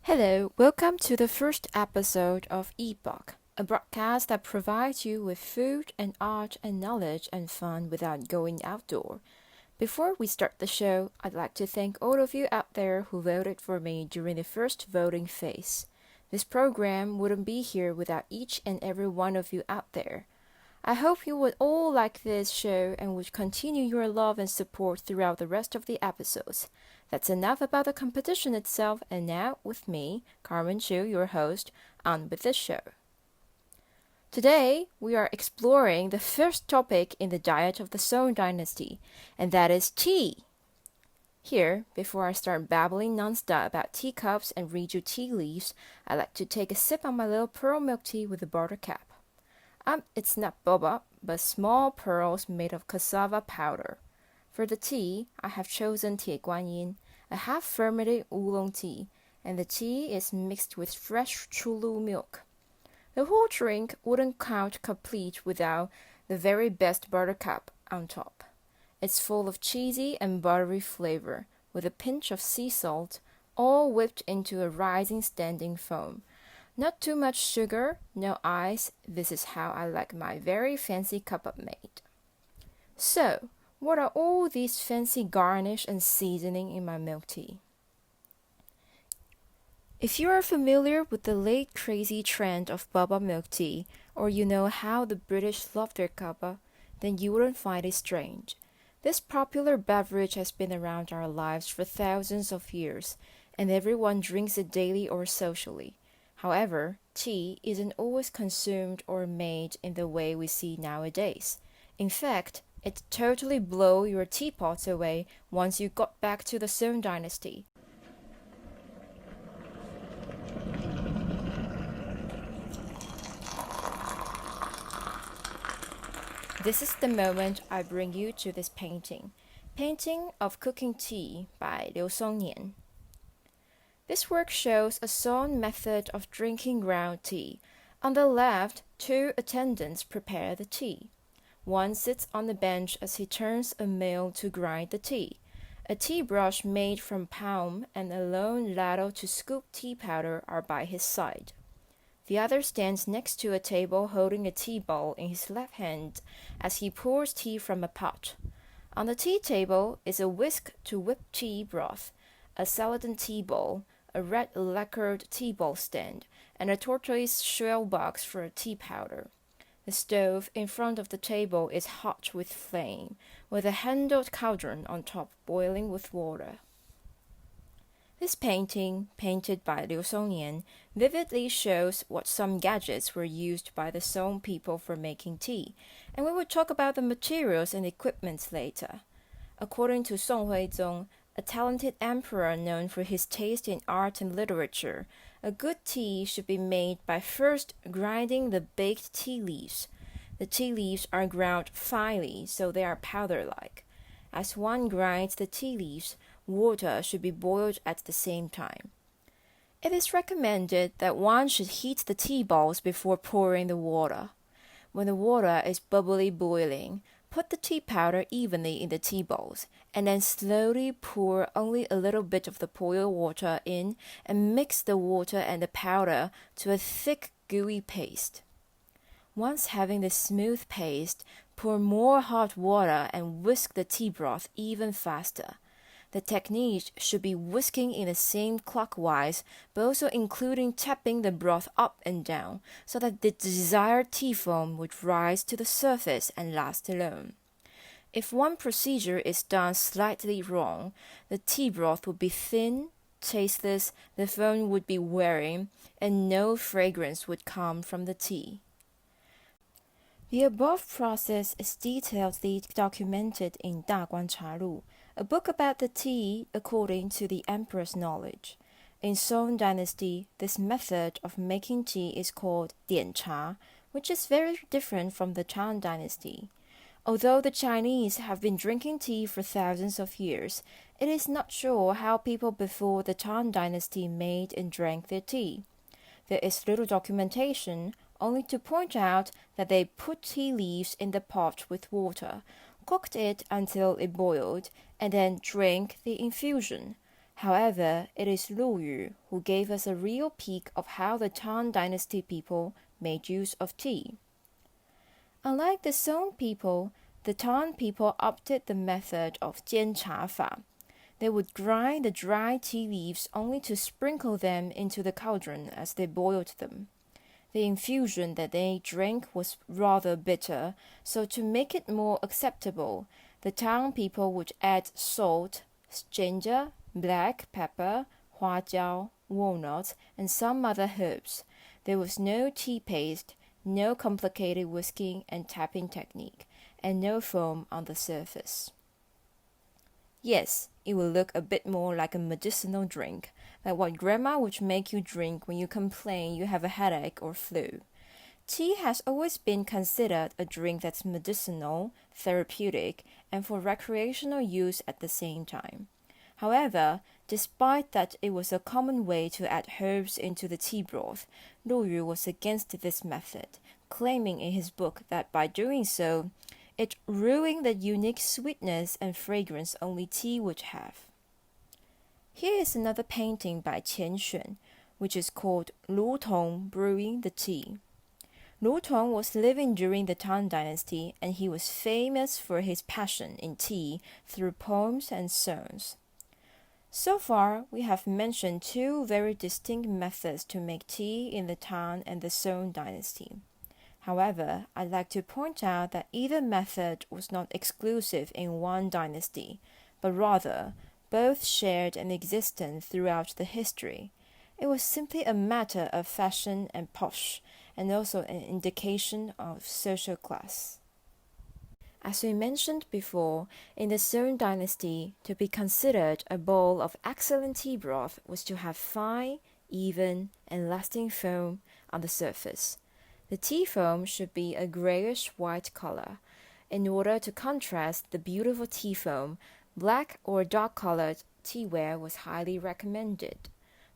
Hello, welcome to the first episode of EATpoque, a broadcast that provides you with food and art and knowledge and fun without going outdoor. Before we start the show, I'd like to thank all of you out there who voted for me during the first voting phase. This program wouldn't be here without each and every one of you out there. I hope you would all like this show and would continue your love and support throughout the rest of the episodes. That's enough about the competition itself, and now with me, Karmen Hsu, your host, on with the show. Today, we are exploring the first topic in the diet of the Song dynasty, and that is tea. Here, before I start babbling nonstop about teacups and Riju tea leaves, I like to take a sip on my little pearl milk tea with a buttercup. It's not boba, but small pearls made of cassava powder. For the tea, I have chosen Tie Guanyin, a half-fermented oolong tea, and the tea is mixed with fresh chulu milk. The whole drink wouldn't count complete without the very best buttercup on top. It's full of cheesy and buttery flavor, with a pinch of sea salt, all whipped into a rising standing foam. Not too much sugar, no ice. This is how I like my very fancy cup made. So, what are all these fancy garnish and seasoning in my milk tea? If you are familiar with the late crazy trend of boba milk tea, or you know how the British love their cuppa, then you wouldn't find it strange. This popular beverage has been around our lives for thousands of years, and everyone drinks it daily or socially. However, tea isn't always consumed or made in the way we see nowadays. In fact, it totally blew your teapots away once you got back to the Song dynasty. This is the moment I bring you to this painting of Cooking Tea by Liu. This work shows a Song method of drinking ground tea. On the left, two attendants prepare the tea. One sits on the bench as he turns a mill to grind the tea. A tea brush made from palm and a long ladle to scoop tea powder are by his side. The other stands next to a table holding a tea bowl in his left hand as he pours tea from a pot. On the tea table is a whisk to whip tea broth, a celadon tea bowl, a red lacquered tea bowl stand, and a tortoise shell box for tea powder. The stove in front of the table is hot with flame, with a handled cauldron on top boiling with water. This painting, painted by Liu, vividly shows what some gadgets were used by the Song people for making tea, and we will talk about the materials and equipment later. According to Song Huizong, a talented emperor known for his taste in art and literature, a good tea should be made by first grinding the baked tea leaves. The tea leaves are ground finely, so they are powder-like. As one grinds the tea leaves, water should be boiled at the same time. It is recommended that one should heat the tea balls before pouring the water. When the water is bubbly boiling, put the tea powder evenly in the tea bowls, and then slowly pour only a little bit of the boiled water in and mix the water and the powder to a thick, gooey paste. Once having the smooth paste, pour more hot water and whisk the tea broth even faster. The technique should be whisking in the same clockwise, but also including tapping the broth up and down, so that the desired tea foam would rise to the surface and last alone. If one procedure is done slightly wrong, the tea broth would be thin, tasteless, the foam would be wearing, and no fragrance would come from the tea. The above process is detailedly documented in Diancha, a book about the tea according to the emperor's knowledge. In Song dynasty, this method of making tea is called Diancha, which is very different from the Tang dynasty. Although the Chinese have been drinking tea for thousands of years, it is not sure how people before the Tang dynasty made and drank their tea. There is little documentation, only to point out that they put tea leaves in the pot with water, cooked it until it boiled, and then drank the infusion. However, it is Luyu who gave us a real peek of how the Tang Dynasty people made use of tea. Unlike the Song people, the Tang people opted the method of 煎茶法. They would grind the dry tea leaves only to sprinkle them into the cauldron as they boiled them. The infusion that they drank was rather bitter, so to make it more acceptable, the Tang people would add salt, ginger, black pepper, huajiao, walnuts, and some other herbs. There was no tea paste, no complicated whisking and tapping technique, and no foam on the surface. Yes, it will look a bit more like a medicinal drink, like what grandma would make you drink when you complain you have a headache or flu. Tea has always been considered a drink that's medicinal, therapeutic, and for recreational use at the same time. However, despite that it was a common way to add herbs into the tea broth, Luyu was against this method, claiming in his book that by doing so, it ruined the unique sweetness and fragrance only tea would have. Here is another painting by Qian Xuan, which is called Lu'tong Brewing the Tea. Lu'tong was living during the Tang Dynasty, and he was famous for his passion in tea through poems and songs. So far, we have mentioned two very distinct methods to make tea in the Tang and the Song Dynasty. However, I'd like to point out that either method was not exclusive in one dynasty, but rather both shared an existence throughout the history. It was simply a matter of fashion and posh, and also an indication of social class. As we mentioned before, in the Song Dynasty, to be considered a bowl of excellent tea broth was to have fine, even, and lasting foam on the surface. The tea foam should be a grayish-white color. In order to contrast the beautiful tea foam, black or dark-colored teaware was highly recommended.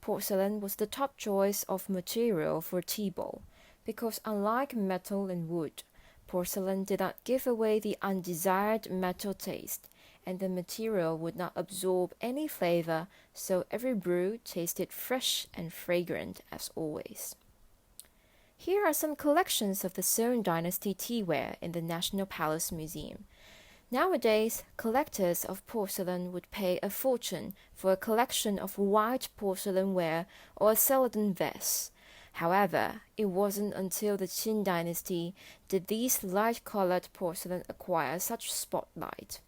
Porcelain was the top choice of material for tea bowl, because unlike metal and wood, porcelain did not give away the undesired metal taste, and the material would not absorb any flavor, so every brew tasted fresh and fragrant as always. Here are some collections of the Song Dynasty teaware in the National Palace Museum. Nowadays, collectors of porcelain would pay a fortune for a collection of white porcelain ware or a celadon vase. However, it wasn't until the Qing Dynasty did these light-colored porcelain acquire such spotlight.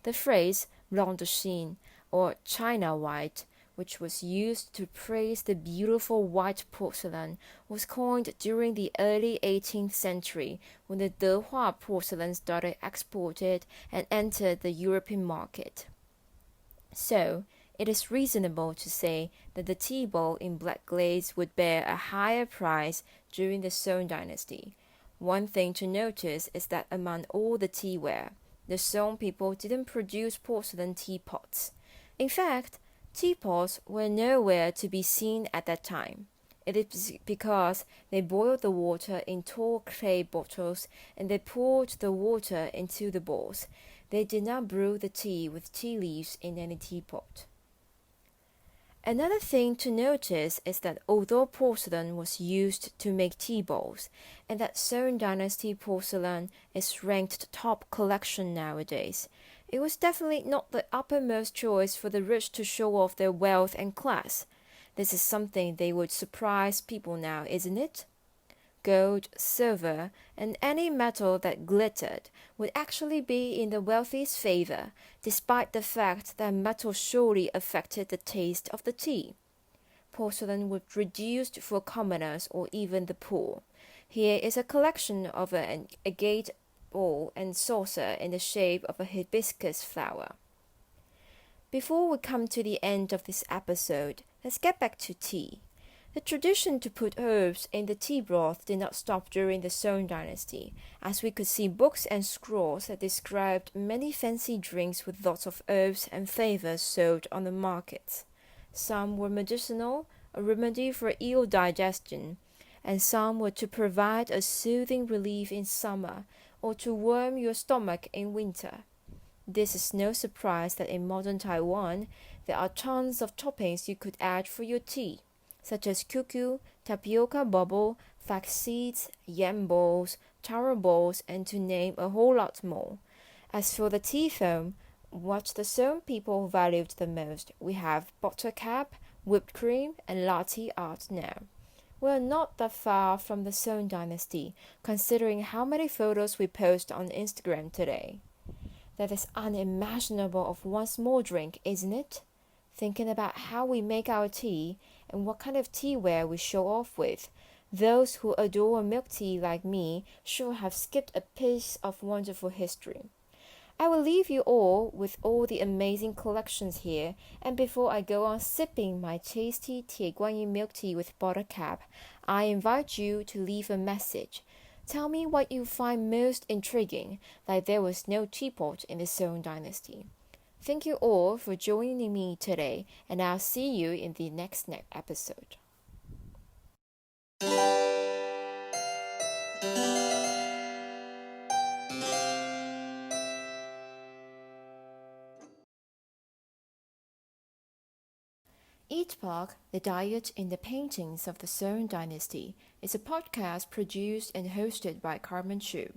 The phrase blanc de Chine, or China white, which was used to praise the beautiful white porcelain, was coined during the early 18th century when the Dehua porcelain started exported and entered the European market. So, it is reasonable to say that the tea bowl in black glaze would bear a higher price during the Song Dynasty. One thing to notice is that among all the teaware, the Song people didn't produce porcelain teapots. In fact, teapots were nowhere to be seen at that time. It is because they boiled the water in tall clay bottles and they poured the water into the bowls. They did not brew the tea with tea leaves in any teapot. Another thing to notice is that although porcelain was used to make tea bowls, and that Song Dynasty porcelain is ranked top collection nowadays, it was definitely not the uppermost choice for the rich to show off their wealth and class. This is something they would surprise people now, isn't it? Gold, silver, and any metal that glittered would actually be in the wealthy's favor, despite the fact that metal surely affected the taste of the tea. Porcelain was reduced for commoners or even the poor. Here is a collection of an agate bowl and saucer in the shape of a hibiscus flower. Before we come to the end of this episode, let's get back to tea. The tradition to put herbs in the tea broth did not stop during the Song Dynasty, as we could see books and scrolls that described many fancy drinks with lots of herbs and flavors sold on the markets. Some were medicinal, a remedy for ill digestion, and some were to provide a soothing relief in summer or to warm your stomach in winter. This is no surprise that in modern Taiwan, there are tons of toppings you could add for your tea, such as cuckoo, tapioca bubble, flax seeds, yam balls, taro balls, and to name a whole lot more. As for the tea foam, what the Song people valued the most, we have buttercap, whipped cream, and latte art now. We're not that far from the Song dynasty, considering how many photos we post on Instagram today. That is unimaginable of one small drink, isn't it? Thinking about how we make our tea and what kind of teaware we show off with, those who adore milk tea like me sure have skipped a piece of wonderful history. I will leave you all with all the amazing collections here, and before I go on sipping my tasty 铁观音 milk tea with buttercap, I invite you to leave a message. Tell me what you find most intriguing, like there was no teapot in the Song dynasty. Thank you all for joining me today, and I'll see you in the next episode. EATpoque, the Diet in the Paintings of the Song Dynasty, is a podcast produced and hosted by Karmen Hsu.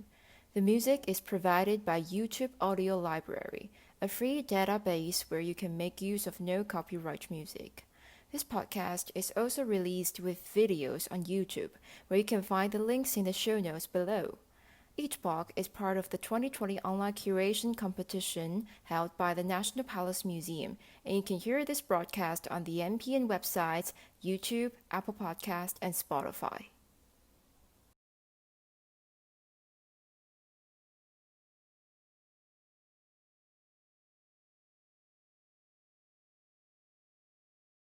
The music is provided by YouTube Audio Library, a free database where you can make use of no copyright music. This podcast is also released with videos on YouTube, where you can find the links in the show notes below. EATpoque is part of the 2020 online curation competition held by the National Palace Museum, and you can hear this broadcast on the NPN websites, YouTube, Apple Podcast, and Spotify.